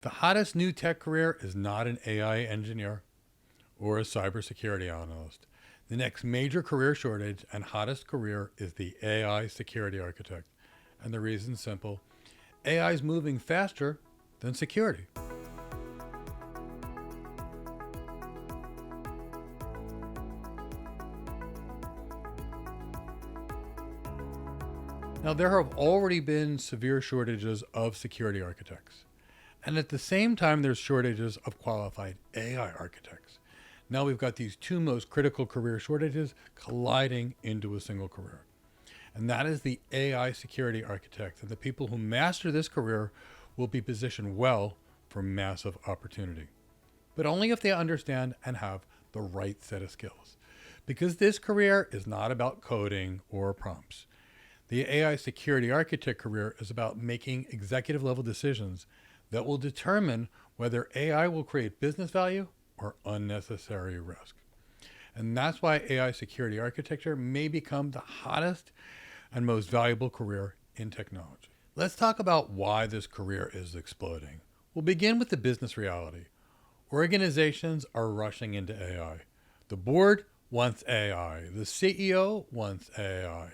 The hottest new tech career is not an AI engineer or a cybersecurity analyst. The next major career shortage and hottest career is the AI security architect. And the reason's simple. AI is moving faster than security. Now, there have already been severe shortages of security architects. And at the same time, there's shortages of qualified AI architects. Now we've got these two most critical career shortages colliding into a single career. And that is the AI security architect. And the people who master this career will be positioned well for massive opportunity. But only if they understand and have the right set of skills. Because this career is not about coding or prompts. The AI security architect career is about making executive level decisions that will determine whether AI will create business value or unnecessary risk. And that's why AI security architecture may become the hottest and most valuable career in technology. Let's talk about why this career is exploding. We'll begin with the business reality. Organizations are rushing into AI. The board wants AI. The CEO wants AI.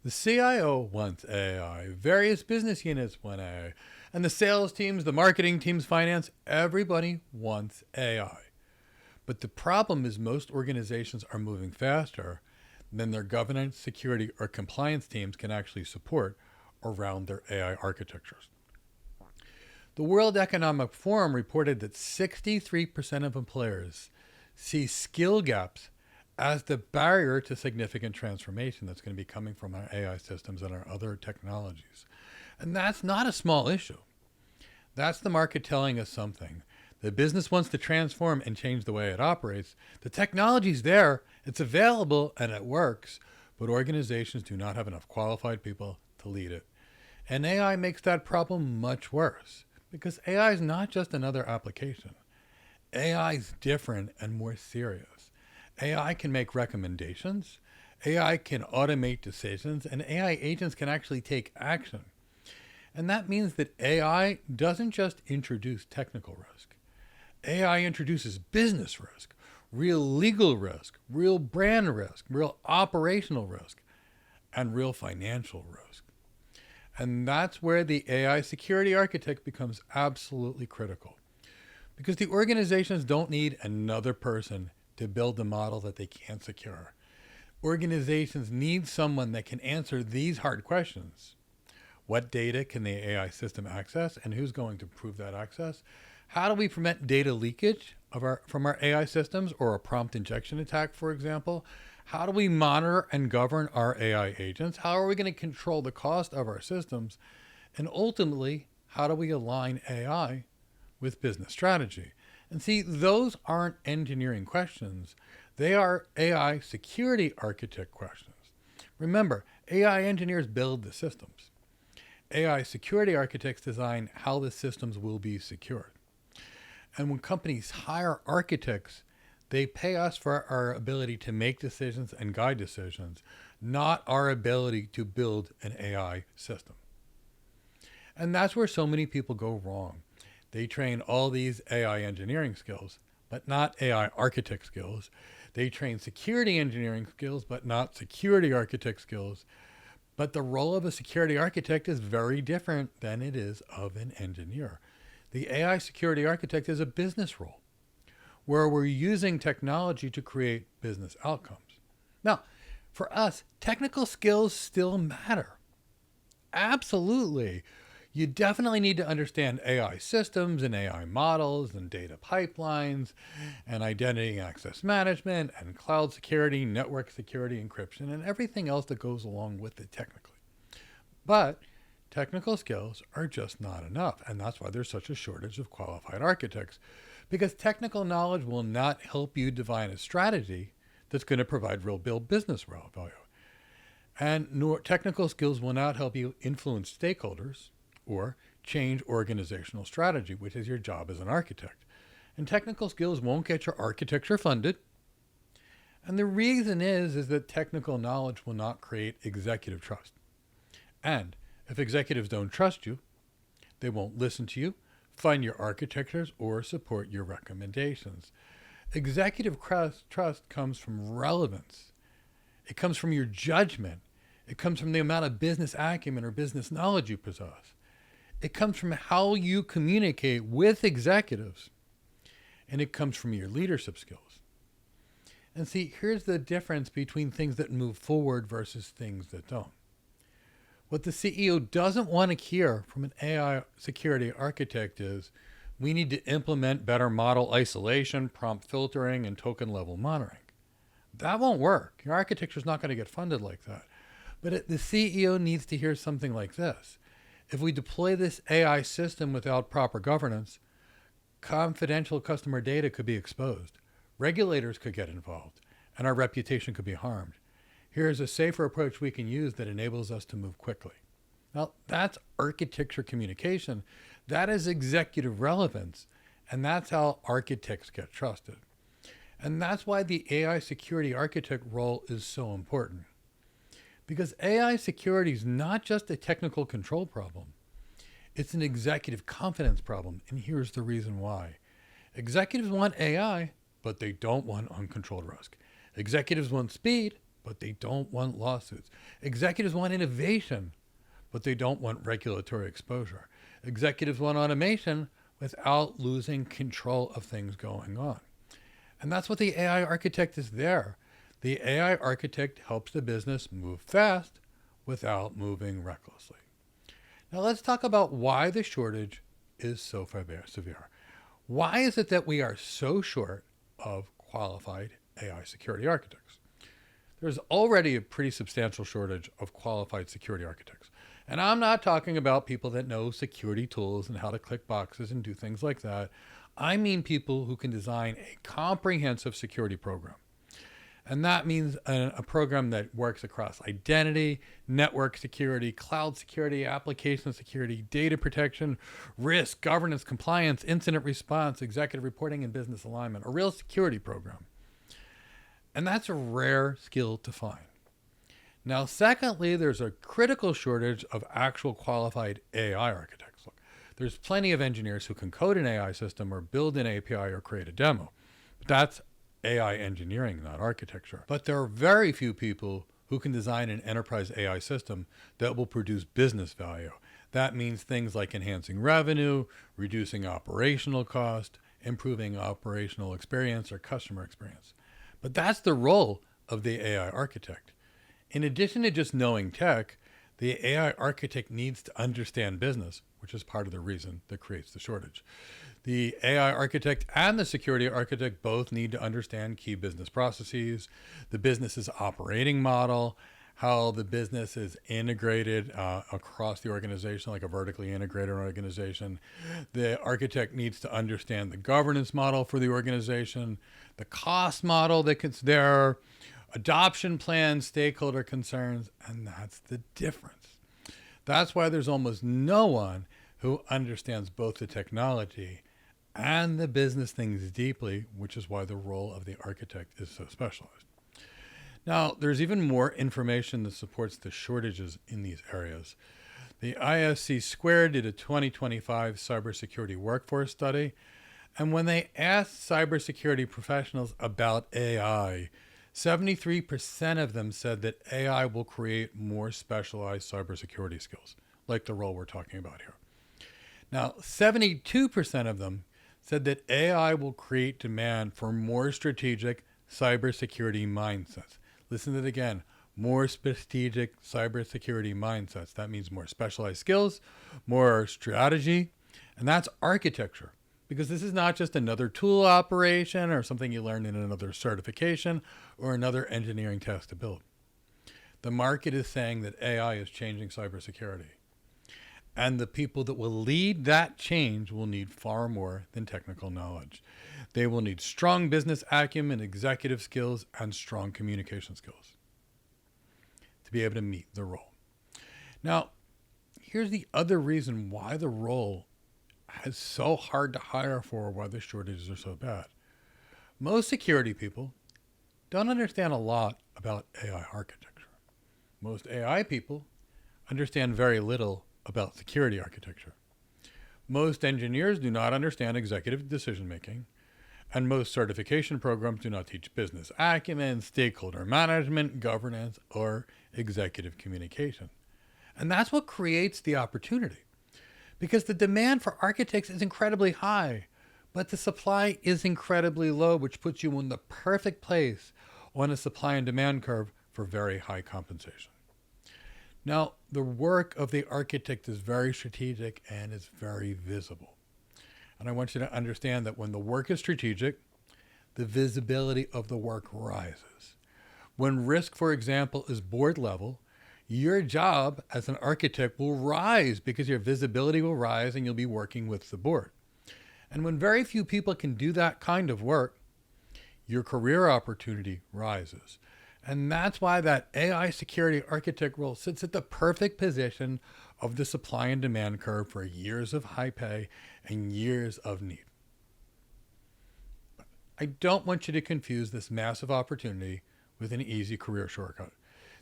The CIO wants AI. Various business units want AI. And the sales teams, the marketing teams, finance, everybody wants AI. But the problem is most organizations are moving faster than their governance, security, or compliance teams can actually support around their AI architectures. The World Economic Forum reported that 63% of employers see skill gaps as the barrier to significant transformation that's going to be coming from our AI systems and our other technologies. And that's not a small issue. That's the market telling us something. The business wants to transform and change the way it operates. The technology's there, it's available, and it works, but organizations do not have enough qualified people to lead it. And AI makes that problem much worse, because AI is not just another application. AI is different and more serious. AI can make recommendations, AI can automate decisions, and AI agents can actually take action. And that means that AI doesn't just introduce technical risk. AI introduces business risk, real legal risk, real brand risk, real operational risk, and real financial risk. And that's where the AI security architect becomes absolutely critical. Because the organizations don't need another person to build the model that they can't secure. Organizations need someone that can answer these hard questions. What data can the AI system access, and who's going to prove that access? How do we prevent data leakage from our AI systems, or a prompt injection attack, for example? How do we monitor and govern our AI agents? How are we going to control the cost of our systems? And ultimately, how do we align AI with business strategy? And see, those aren't engineering questions. They are AI security architect questions. Remember, AI engineers build the systems. AI security architects design how the systems will be secured. And when companies hire architects, they pay us for our ability to make decisions and guide decisions, not our ability to build an AI system. And that's where so many people go wrong. They train all these AI engineering skills, but not AI architect skills. They train security engineering skills, but not security architect skills. But the role of a security architect is very different than it is of an engineer. The AI security architect is a business role where we're using technology to create business outcomes. Now, for us, technical skills still matter. Absolutely. You definitely need to understand AI systems and AI models and data pipelines and identity and access management and cloud security, network security, encryption, and everything else that goes along with it technically. But technical skills are just not enough, and that's why there's such a shortage of qualified architects, because technical knowledge will not help you define a strategy that's going to provide real business value. And nor technical skills will not help you influence stakeholders or change organizational strategy, which is your job as an architect. And technical skills won't get your architecture funded. And the reason is that technical knowledge will not create executive trust. And if executives don't trust you, they won't listen to you, fund your architectures or support your recommendations. Executive trust comes from relevance. It comes from your judgment. It comes from the amount of business acumen or business knowledge you possess. It comes from how you communicate with executives. And it comes from your leadership skills. And see, here's the difference between things that move forward versus things that don't. What the CEO doesn't want to hear from an AI security architect is, we need to implement better model isolation, prompt filtering, and token level monitoring. That won't work. Your architecture is not going to get funded like that. But the CEO needs to hear something like this. If we deploy this AI system without proper governance, confidential customer data could be exposed. Regulators could get involved, and our reputation could be harmed. Here's a safer approach we can use that enables us to move quickly. Now, that's architecture communication. That is executive relevance, and that's how architects get trusted. And that's why the AI security architect role is so important. Because AI security is not just a technical control problem. It's an executive confidence problem, and here's the reason why. Executives want AI, but they don't want uncontrolled risk. Executives want speed, but they don't want lawsuits. Executives want innovation, but they don't want regulatory exposure. Executives want automation without losing control of things going on. And that's what the AI architect is there. The AI architect helps the business move fast without moving recklessly. Now let's talk about why the shortage is so severe. Why is it that we are so short of qualified AI security architects? There's already a pretty substantial shortage of qualified security architects. And I'm not talking about people that know security tools and how to click boxes and do things like that. I mean people who can design a comprehensive security program. And that means a program that works across identity, network security, cloud security, application security, data protection, risk, governance, compliance, incident response, executive reporting, and business alignment. A real security program. And that's a rare skill to find. Now, secondly, there's a critical shortage of actual qualified AI architects. Look, there's plenty of engineers who can code an AI system or build an API or create a demo. But that's AI engineering, not architecture. But there are very few people who can design an enterprise AI system that will produce business value. That means things like enhancing revenue, reducing operational cost, improving operational experience or customer experience. But that's the role of the AI architect. In addition to just knowing tech, the AI architect needs to understand business, which is part of the reason that creates the shortage. The AI architect and the security architect both need to understand key business processes, the business's operating model, how the business is integrated across the organization, like a vertically integrated organization. The architect needs to understand the governance model for the organization, the cost model that's there, adoption plans, stakeholder concerns, and that's the difference. That's why there's almost no one who understands both the technology and the business things deeply, which is why the role of the architect is so specialized. Now, there's even more information that supports the shortages in these areas. The ISC Squared did a 2025 cybersecurity workforce study, and when they asked cybersecurity professionals about AI, 73% of them said that AI will create more specialized cybersecurity skills, like the role we're talking about here. Now, 72% of them said that AI will create demand for more strategic cybersecurity mindsets. Listen to it again, more strategic cybersecurity mindsets. That means more specialized skills, more strategy, and that's architecture. Because this is not just another tool operation or something you learned in another certification or another engineering test to build. The market is saying that AI is changing cybersecurity. And the people that will lead that change will need far more than technical knowledge. They will need strong business acumen, executive skills, and strong communication skills to be able to meet the role. Now, here's the other reason why the role is so hard to hire for, why the shortages are so bad. Most security people don't understand a lot about AI architecture. Most AI people understand very little about security architecture. Most engineers do not understand executive decision making, and most certification programs do not teach business acumen, stakeholder management, governance, or executive communication. And that's what creates the opportunity. Because the demand for architects is incredibly high, but the supply is incredibly low, which puts you in the perfect place on a supply and demand curve for very high compensation. Now, the work of the architect is very strategic and is very visible. And I want you to understand that when the work is strategic, the visibility of the work rises. When risk, for example, is board level, your job as an architect will rise because your visibility will rise and you'll be working with the board. And when very few people can do that kind of work, your career opportunity rises. And that's why that AI security architect role sits at the perfect position of the supply and demand curve for years of high pay and years of need. I don't want you to confuse this massive opportunity with an easy career shortcut.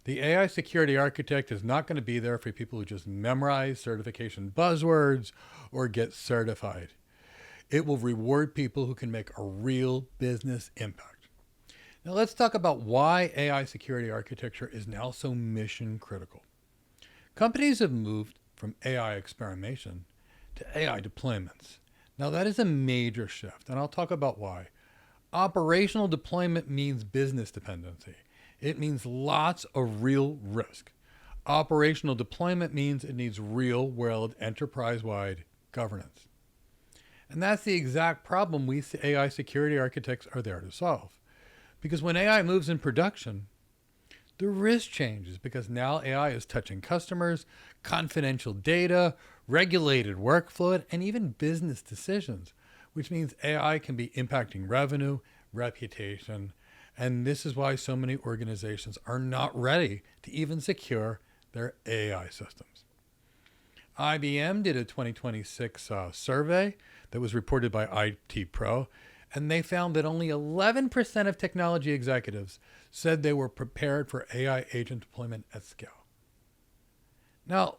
The AI security architect is not going to be there for people who just memorize certification buzzwords or get certified. It will reward people who can make a real business impact. Now let's talk about why AI security architecture is now so mission critical. Companies have moved from AI experimentation to AI deployments. Now that is a major shift, and I'll talk about why. Operational deployment means business dependency. It means lots of real risk. Operational deployment means it needs real-world, enterprise-wide governance. And that's the exact problem we AI security architects are there to solve. Because when AI moves in production, the risk changes because now AI is touching customers, confidential data, regulated workflow, and even business decisions, which means AI can be impacting revenue, reputation, and this is why so many organizations are not ready to even secure their AI systems. IBM did a 2026 survey that was reported by IT Pro, and they found that only 11% of technology executives said they were prepared for AI agent deployment at scale. Now,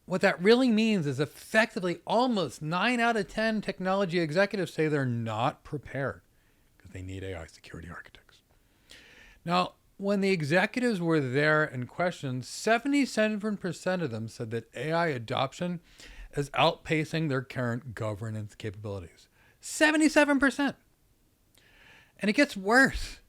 what that really means is effectively almost 9 out of 10 technology executives say they're not prepared because they need AI security architects. Now, when the executives were there and questioned, 77% of them said that AI adoption is outpacing their current governance capabilities. 77%. And it gets worse.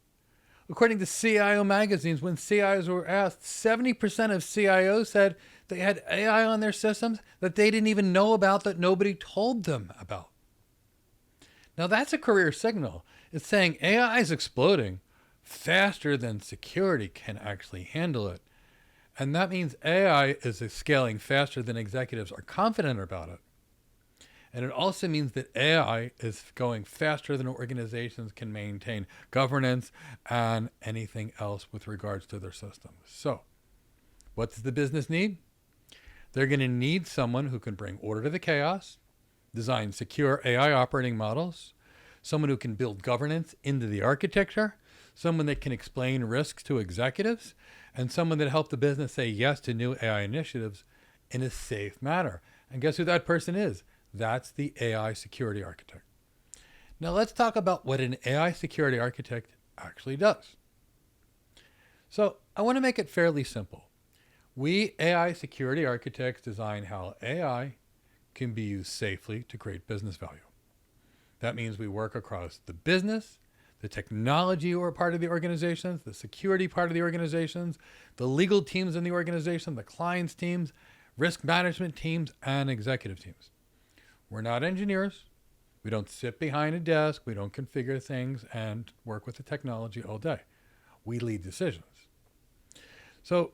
According to CIO magazines, when CIOs were asked, 70% of CIOs said they had AI on their systems that they didn't even know about, that nobody told them about. Now that's a career signal. It's saying AI is exploding faster than security can actually handle it. And that means AI is scaling faster than executives are confident about it. And it also means that AI is going faster than organizations can maintain governance and anything else with regards to their systems. So, what does the business need? They're going to need someone who can bring order to the chaos, design secure AI operating models, someone who can build governance into the architecture, someone that can explain risks to executives, and someone that helps the business say yes to new AI initiatives in a safe manner. And guess who that person is? That's the AI security architect. Now let's talk about what an AI security architect actually does. So I want to make it fairly simple. We AI security architects design how AI can be used safely to create business value. That means we work across the business, the technology or part of the organizations, the security part of the organizations, the legal teams in the organization, the clients teams, risk management teams, and executive teams. We're not engineers. We don't sit behind a desk. We don't configure things and work with the technology all day. We lead decisions. So,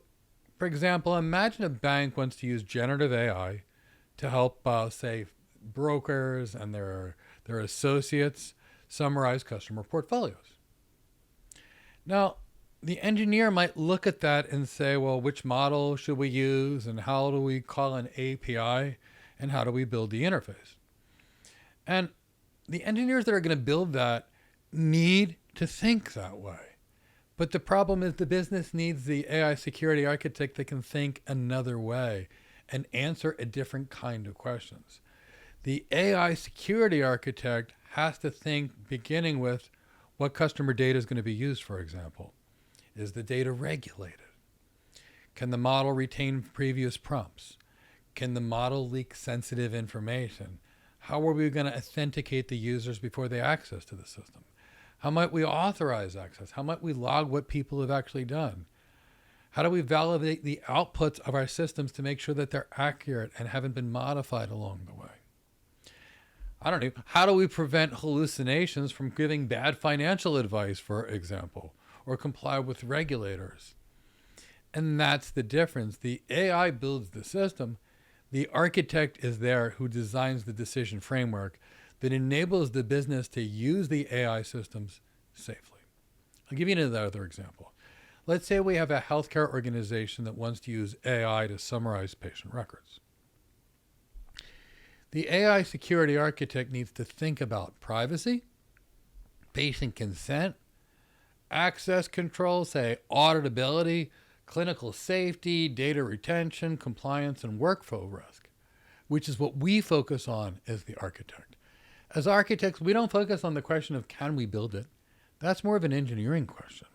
for example, imagine a bank wants to use generative AI to help, say, brokers and their associates summarize customer portfolios. Now, the engineer might look at that and say, well, which model should we use and how do we call an API and how do we build the interface? And the engineers that are going to build that need to think that way. But the problem is the business needs the AI security architect that can think another way and answer a different kind of questions. The AI security architect has to think beginning with what customer data is going to be used, for example. Is the data regulated? Can the model retain previous prompts? Can the model leak sensitive information? How are we going to authenticate the users before they access to the system? How might we authorize access? How might we log what people have actually done? How do we validate the outputs of our systems to make sure that they're accurate and haven't been modified along the way? I don't know. How do we prevent hallucinations from giving bad financial advice, for example, or comply with regulators? And that's the difference. The AI builds the system. The architect is there who designs the decision framework that enables the business to use the AI systems safely. I'll give you another example. Let's say we have a healthcare organization that wants to use AI to summarize patient records. The AI security architect needs to think about privacy, patient consent, access control, say auditability, clinical safety, data retention, compliance, and workflow risk, which is what we focus on as the architect. As architects, we don't focus on the question of can we build it. That's more of an engineering question.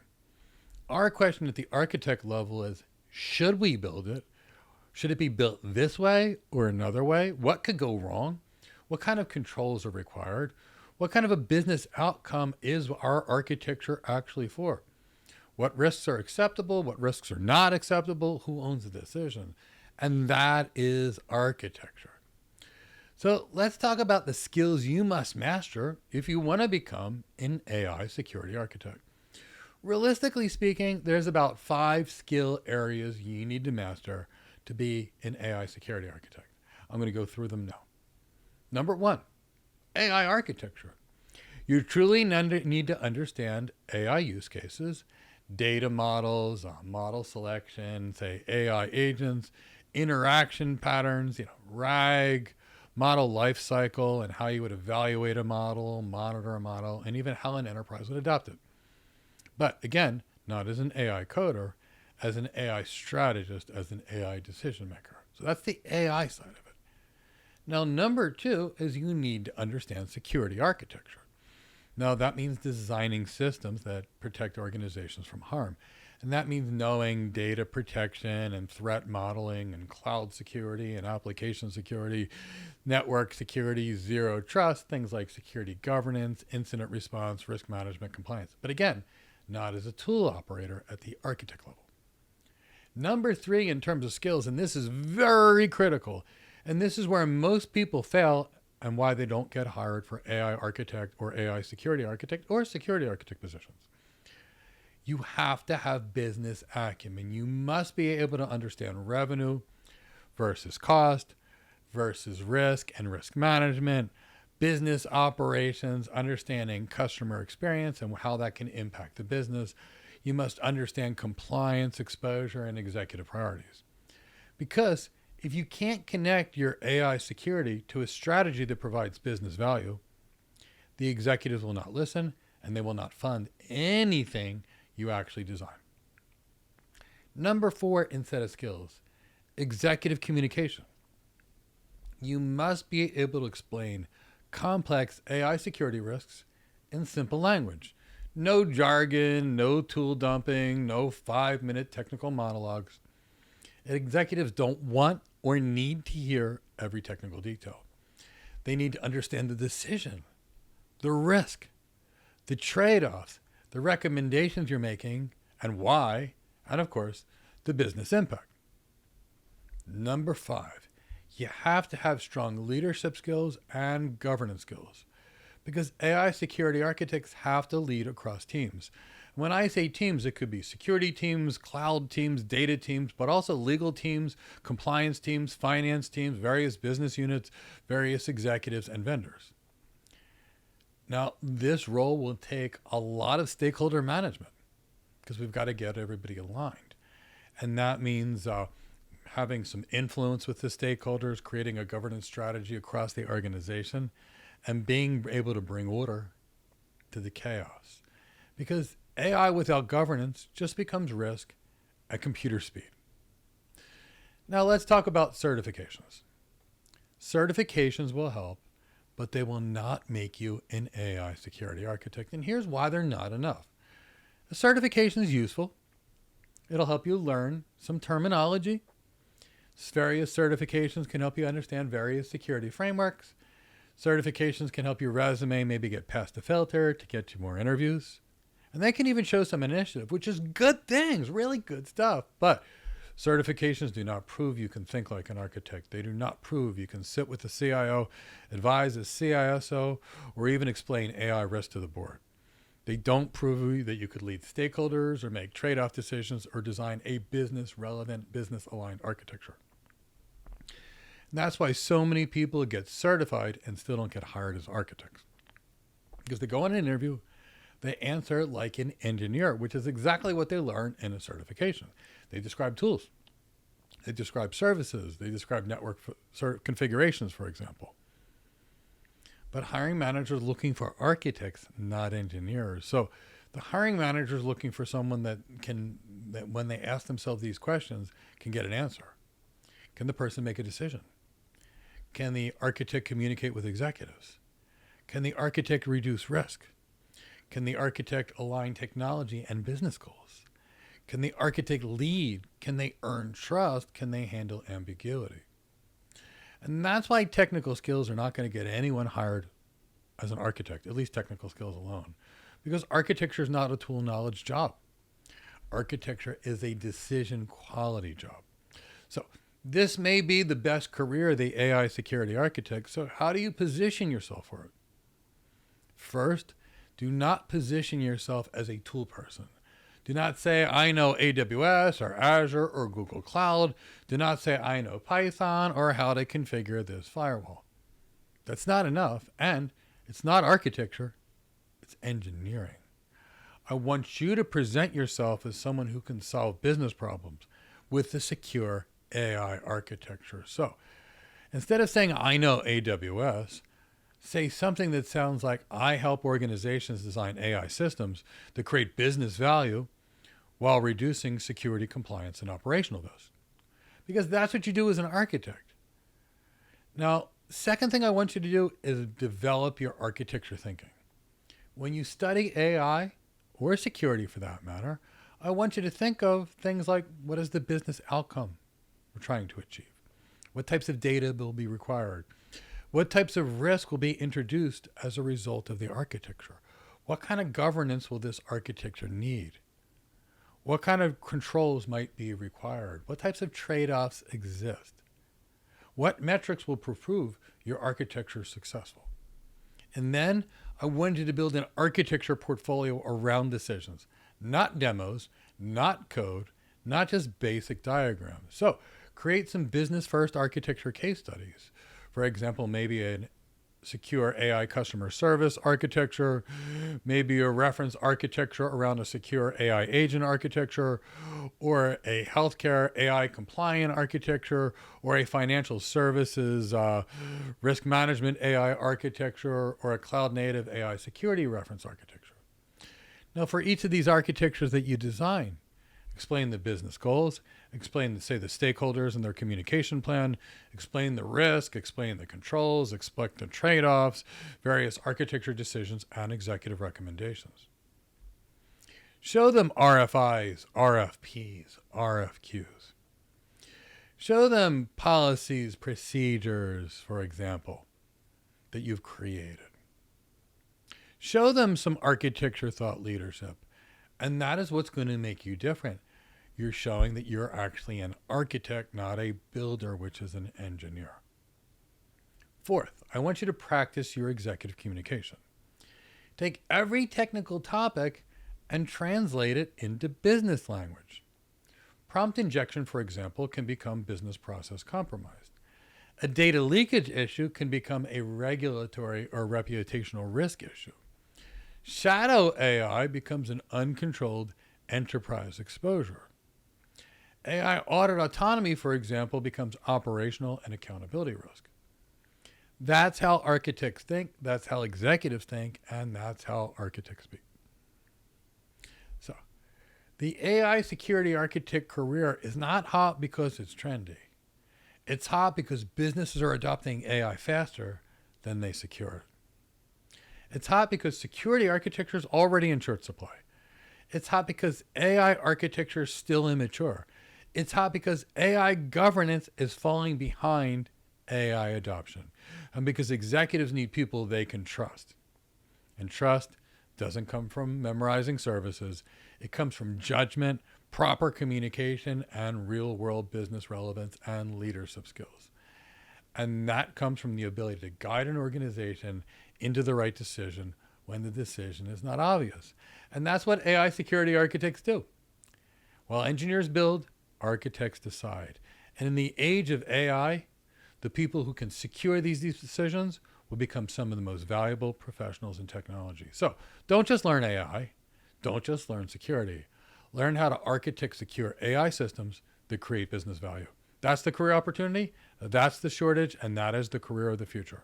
Our question at the architect level is, should we build it? Should it be built this way or another way? What could go wrong? What kind of controls are required? What kind of a business outcome is our architecture actually for? What risks are acceptable? What risks are not acceptable? Who owns the decision? And that is architecture. So let's talk about the skills you must master if you want to become an AI security architect. Realistically speaking, there's about 5 skill areas you need to master to be an AI security architect. I'm going to go through them now. Number 1, AI architecture. You truly need to understand AI use cases, data models, model selection, say AI agents, interaction patterns, RAG, model lifecycle, and how you would evaluate a model, monitor a model, and even how an enterprise would adopt it. But again, not as an AI coder, as an AI strategist, as an AI decision maker. So that's the AI side of it. Now, number 2 is you need to understand security architecture. Now, that means designing systems that protect organizations from harm. And that means knowing data protection and threat modeling and cloud security and application security, network security, zero trust, things like security governance, incident response, risk management, compliance. But again, not as a tool operator at the architect level. Number 3 in terms of skills, and this is very critical, and this is where most people fail and why they don't get hired for AI architect or AI security architect or security architect positions. You have to have business acumen. You must be able to understand revenue versus cost versus risk and risk management, business operations, understanding customer experience and how that can impact the business. You must understand compliance, exposure, and executive priorities. Because if you can't connect your AI security to a strategy that provides business value, the executives will not listen and they will not fund anything you actually design. Number 4 in set of skills, executive communication. You must be able to explain complex AI security risks in simple language. No jargon, no tool dumping, no 5-minute technical monologues. Executives don't want or need to hear every technical detail. They need to understand the decision, the risk, the trade-offs, the recommendations you're making and why, and of course, the business impact. Number 5, you have to have strong leadership skills and governance skills because AI security architects have to lead across teams. When I say teams, it could be security teams, cloud teams, data teams, but also legal teams, compliance teams, finance teams, various business units, various executives, and vendors. Now, this role will take a lot of stakeholder management because we've got to get everybody aligned. And that means having some influence with the stakeholders, creating a governance strategy across the organization, and being able to bring order to the chaos. Because AI without governance just becomes risk at computer speed. Now let's talk about certifications. Certifications will help, but they will not make you an AI security architect. And here's why they're not enough. A certification is useful. It'll help you learn some terminology. Various certifications can help you understand various security frameworks. Certifications can help your resume maybe get past the filter to get you more interviews. And they can even show some initiative, which is good things, really good stuff. But certifications do not prove you can think like an architect. They do not prove you can sit with the CIO, advise a CISO, or even explain AI risk to the board. They don't prove that you could lead stakeholders or make trade-off decisions or design a business-relevant, business-aligned architecture. And that's why so many people get certified and still don't get hired as architects. Because they go on an interview, they answer like an engineer, which is exactly what they learn in a certification. They describe tools. They describe services. They describe network configurations, for example. But hiring managers are looking for architects, not engineers. So the hiring manager is looking for someone that when they ask themselves these questions, can get an answer. Can the person make a decision? Can the architect communicate with executives? Can the architect reduce risk? Can the architect align technology and business goals? Can the architect lead? Can they earn trust? Can they handle ambiguity? And that's why technical skills are not going to get anyone hired as an architect, at least technical skills alone, because architecture is not a tool knowledge job. Architecture is a decision quality job. So this may be the best career, the AI security architect. So how do you position yourself for it? First, do not position yourself as a tool person. Do not say, I know AWS or Azure or Google Cloud. Do not say, I know Python or how to configure this firewall. That's not enough. And it's not architecture. It's engineering. I want you to present yourself as someone who can solve business problems with the secure AI architecture. So instead of saying, I know AWS, say something that sounds like, I help organizations design AI systems to create business value while reducing security, compliance, and operational risk. Because that's what you do as an architect. Now, second thing I want you to do is develop your architecture thinking. When you study AI, or security for that matter, I want you to think of things like, what is the business outcome we're trying to achieve? What types of data will be required? What types of risk will be introduced as a result of the architecture? What kind of governance will this architecture need? What kind of controls might be required? What types of trade-offs exist? What metrics will prove your architecture is successful? And then I want you to build an architecture portfolio around decisions, not demos, not code, not just basic diagrams. So create some business-first architecture case studies. For example, maybe a secure AI customer service architecture, maybe a reference architecture around a secure AI agent architecture, or a healthcare AI compliant architecture, or a financial services risk management AI architecture, or a cloud native AI security reference architecture. Now, for each of these architectures that you design, explain the business goals, explain, say, the stakeholders and their communication plan, explain the risk, explain the controls, explain the trade-offs, various architecture decisions, and executive recommendations. Show them RFIs, RFPs, RFQs. Show them policies, procedures, for example, that you've created. Show them some architecture thought leadership. And that is what's going to make you different. You're showing that you're actually an architect, not a builder, which is an engineer. Fourth, I want you to practice your executive communication. Take every technical topic and translate it into business language. Prompt injection, for example, can become business process compromised. A data leakage issue can become a regulatory or reputational risk issue. Shadow AI becomes an uncontrolled enterprise exposure. AI audit autonomy, for example, becomes operational and accountability risk. That's how architects think, that's how executives think, and that's how architects speak. So, the AI security architect career is not hot because it's trendy. It's hot because businesses are adopting AI faster than they secure it. It's hot because security architecture is already in short supply. It's hot because AI architecture is still immature. It's hot because AI governance is falling behind AI adoption. And because executives need people they can trust. And trust doesn't come from memorizing services. It comes from judgment, proper communication, and real world business relevance and leadership skills. And that comes from the ability to guide an organization into the right decision when the decision is not obvious. And that's what AI security architects do. While engineers build, architects decide. And in the age of AI, the people who can secure these decisions will become some of the most valuable professionals in technology. So don't just learn AI. Don't just learn security. Learn how to architect secure AI systems that create business value. That's the career opportunity. That's the shortage. And that is the career of the future.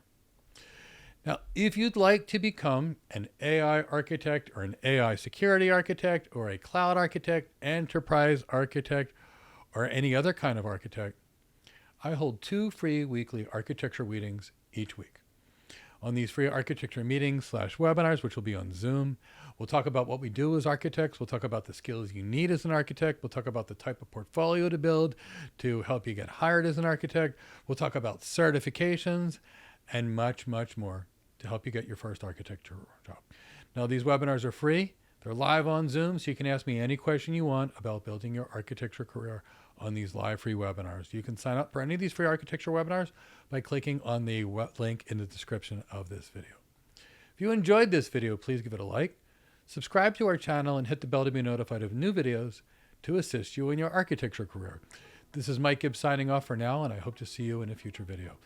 Now, if you'd like to become an AI architect or an AI security architect or a cloud architect, enterprise architect, or any other kind of architect, I hold 2 free weekly architecture meetings each week. On these free architecture meetings/webinars, which will be on Zoom, we'll talk about what we do as architects. We'll talk about the skills you need as an architect. We'll talk about the type of portfolio to build to help you get hired as an architect. We'll talk about certifications and much, much more to help you get your first architecture job. Now, these webinars are free. They're live on Zoom, so you can ask me any question you want about building your architecture career on these live free webinars. You can sign up for any of these free architecture webinars by clicking on the link in the description of this video. If you enjoyed this video, please give it a like, subscribe to our channel, and hit the bell to be notified of new videos to assist you in your architecture career. This is Mike Gibbs signing off for now, and I hope to see you in a future video.